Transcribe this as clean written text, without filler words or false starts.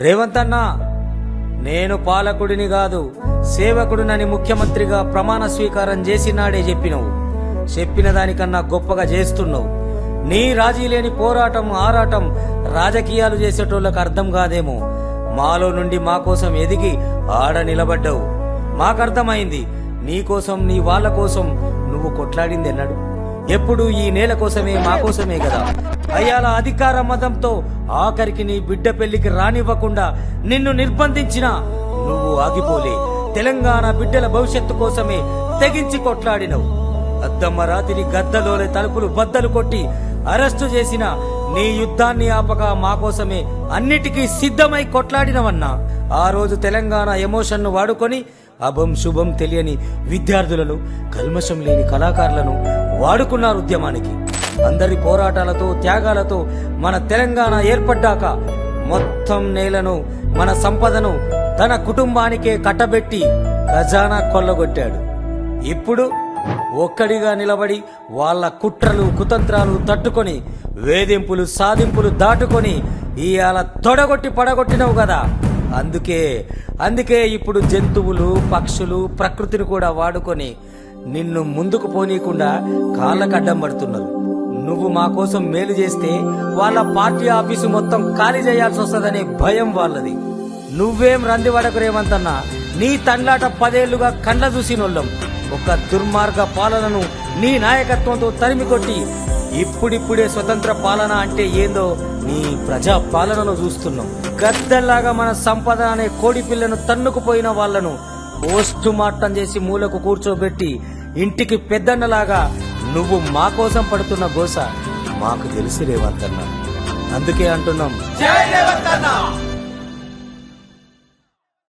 రేవంత్ అన్నా, నేను పాలకుడిని కాదు సేవకుడినని ముఖ్యమంత్రిగా ప్రమాణ స్వీకారం చేసినాడే చెప్పినవు. చెప్పిన దానికన్నా గొప్పగా చేస్తున్నావు. నీ రాజీ లేని పోరాటం ఆరాటం రాజకీయాలు చేసేటోళ్లకు అర్థం కాదేమో. మాలో నుండి మా కోసం ఎదిగి ఆడ నిలబడ్డావు. మాకర్థమైంది నీకోసం నీ వాళ్ళ కోసం నువ్వు కొట్లాడింది ఎన్నడు. ఎప్పుడు ఈ నేల కోసమే మా కోసమే కదా. అయ్యాల అధికార మదంతో ఆఖరికి నీ బిడ్డ పెళ్లికి రానివ్వకుండా నిన్ను నిర్బంధించినా నువ్వు ఆగిపోలే. తెలంగాణ బిడ్డల భవిష్యత్తు కోసమే తెగించి కొట్లాడినవు. అద్దమ్మ రాతిని గద్దలోని తలుపులు బద్దలు కొట్టి అరెస్టు చేసిన నీ యుద్ధాన్ని ఆపక మా కోసమే అన్నిటికీ సిద్ధమై కొట్లాడినవన్నా. ఆ రోజు తెలంగాణ ఎమోషన్ను వాడుకొని అభం శుభం తెలియని విద్యార్థులను, కల్మషం లేని కళాకారులను వాడుకున్నారు ఉద్యమానికి. అందరి పోరాటాలతో త్యాగాలతో మన తెలంగాణ ఏర్పడ్డాక మొత్తం నేలను మన సంపదను తన కుటుంబానికే కట్టబెట్టి ఖజానా కొల్లగొట్టాడు. ఇప్పుడు ఒక్కడిగా నిలబడి వాళ్ళ కుట్రలు కుతంత్రాలు తట్టుకొని వేధింపులు సాధింపులు దాటుకొని ఇవాళ తొడగొట్టి పడగొట్టినవు కదా. అందుకే ఇప్పుడు జంతువులు పక్షులు ప్రకృతిని కూడా వాడుకొని నిన్ను ముందుకు పోనీయకుండా కాళ్ళకడ్డం పడుతున్నారు. నువ్వు మా కోసం మేలు చేస్తే వాళ్ళ పార్టీ ఆఫీసు మొత్తం ఖాళీ చేయాల్సి వస్తుందనే భయం వాళ్ళది. నువ్వేం రందివడకు రేవంత్ అన్నా. నీ తండ్లాట 10 ఏళ్లుగా కండ్ల చూసినోళ్ళం. ఒక దుర్మార్గ పాలనను నీ నాయకత్వంతో తరిమికొట్టి ఇప్పుడిప్పుడే స్వతంత్ర పాలన అంటే ఏందో నీ ప్రజా పాలనలో చూస్తున్నాం. గద్దల్లాగా మన సంపద అనే కోడి పిల్లను తన్నుకుపోయిన వాళ్లను పోస్టు మార్టం చేసి మూలకు కూర్చోబెట్టి ఇంటికి పెద్దన్నలాగా నువ్వు మా కోసం పడుతున్న గోస మాకు తెలిసి రేవంత్ అన్నా. అందుకే అంటున్నాం, జై రేవంత్ అన్నా.